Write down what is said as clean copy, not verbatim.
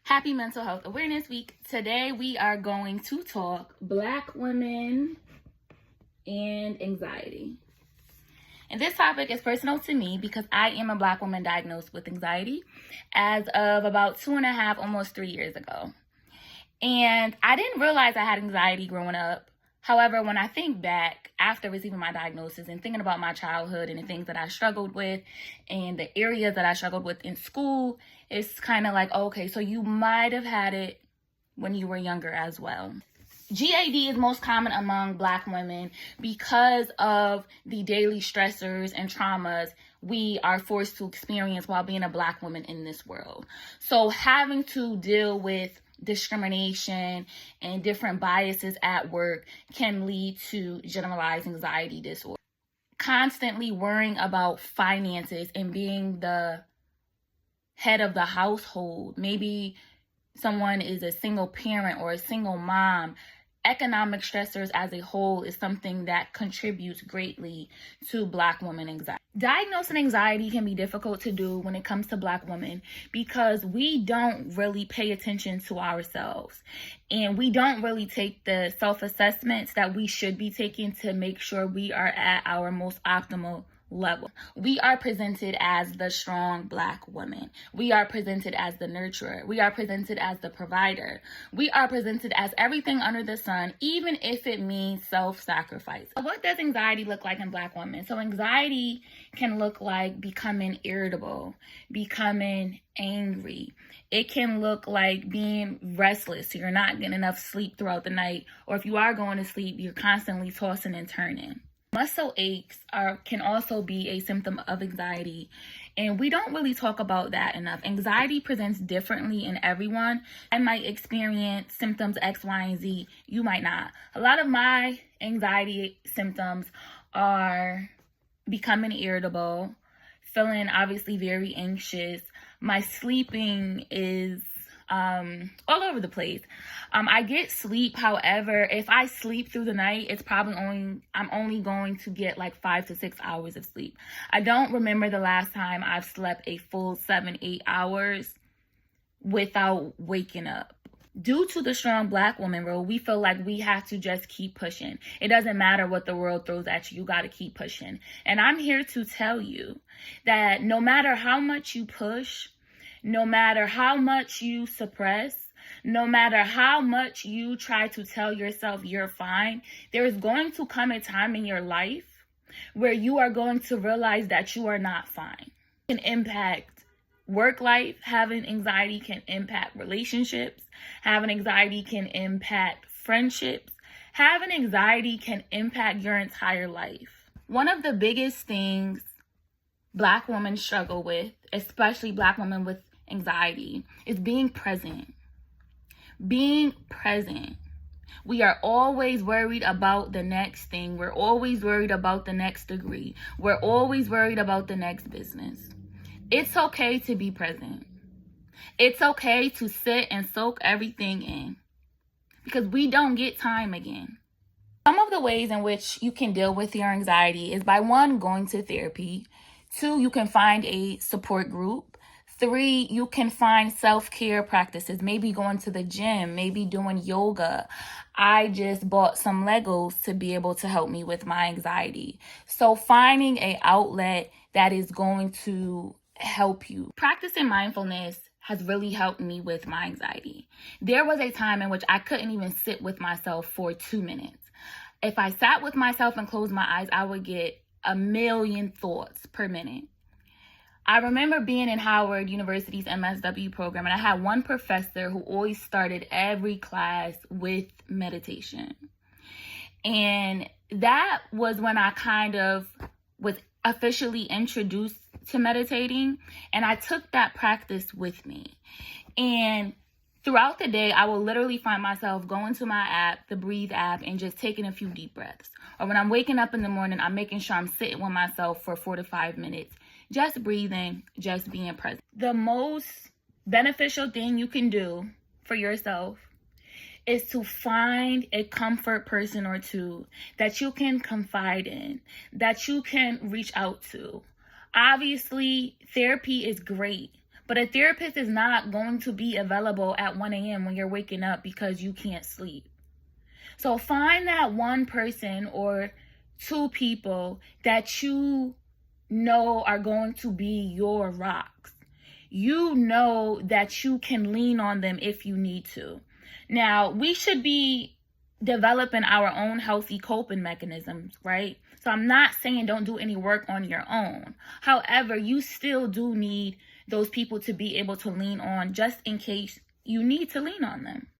Happy Mental Health Awareness Week. Today we are going to talk Black women and anxiety. And this topic is personal to me because I am a Black woman diagnosed with anxiety as of about 2.5, almost 3 years ago. And I didn't realize I had anxiety growing up. However, when I think back after receiving my diagnosis and thinking about my childhood and the things that I struggled with and the areas that I struggled with in school, it's kind of like, okay, so you might have had it when you were younger as well. GAD is most common among Black women because of the daily stressors and traumas we are forced to experience while being a Black woman in this world. So having to deal with discrimination and different biases at work can lead to generalized anxiety disorder. Constantly worrying about finances and being the head of the household. Maybe someone is a single parent or a single mom. Economic stressors as a whole is something that contributes greatly to Black women anxiety. Diagnosing anxiety can be difficult to do when it comes to Black women because we don't really pay attention to ourselves and we don't really take the self-assessments that we should be taking to make sure we are at our most optimal level. We are presented as the strong Black woman. We are presented as the nurturer. We are presented as the provider. We are presented as everything under the sun, even if it means self-sacrifice. What does anxiety look like in Black women? So anxiety can look like becoming irritable, becoming angry. It can look like being restless. So you're not getting enough sleep throughout the night, or if you are going to sleep, you're constantly tossing and turning. Muscle aches can also be a symptom of anxiety, and we don't really talk about that enough. Anxiety presents differently in everyone. I might experience symptoms X, Y, and Z. You might not. A lot of my anxiety symptoms are becoming irritable, feeling obviously very anxious. My sleeping is all over the place. I get sleep. However, if I sleep through the night, I'm only going to get like 5 to 6 hours of sleep. I don't remember the last time I've slept a full 7-8 hours without waking up. Due to the strong Black woman role, we feel like we have to just keep pushing. It doesn't matter what the world throws at you. You got to keep pushing. And I'm here to tell you that no matter how much you push, no matter how much you suppress, no matter how much you try to tell yourself you're fine, there is going to come a time in your life where you are going to realize that you are not fine. It can impact work life. Having anxiety can impact relationships. Having anxiety can impact friendships. Having anxiety can impact your entire life. One of the biggest things Black women struggle with, especially Black women with anxiety, is being present. Being present. We are always worried about the next thing. We're always worried about the next degree. We're always worried about the next business. It's okay to be present. It's okay to sit and soak everything in because we don't get time again. Some of the ways in which you can deal with your anxiety is by 1, going to therapy. 2, you can find a support group. 3, you can find self-care practices, maybe going to the gym, maybe doing yoga. I just bought some Legos to be able to help me with my anxiety. So finding an outlet that is going to help you. Practicing mindfulness has really helped me with my anxiety. There was a time in which I couldn't even sit with myself for 2 minutes. If I sat with myself and closed my eyes, I would get a million thoughts per minute. I remember being in Howard University's MSW program, and I had one professor who always started every class with meditation. And that was when I kind of was officially introduced to meditating, and I took that practice with me. And throughout the day, I will literally find myself going to my app, the Breathe app, and just taking a few deep breaths. Or when I'm waking up in the morning, I'm making sure I'm sitting with myself for 4 to 5 minutes, just breathing, just being present. The most beneficial thing you can do for yourself is to find a comfort person or two that you can confide in, that you can reach out to. Obviously, therapy is great, But a therapist is not going to be available at 1 a.m. when you're waking up because you can't sleep. So find that one person or two people that you know are going to be your rocks. You know that you can lean on them if you need to. Now, we should be developing our own healthy coping mechanisms, right? So I'm not saying don't do any work on your own. However, you still do need those people to be able to lean on just in case you need to lean on them.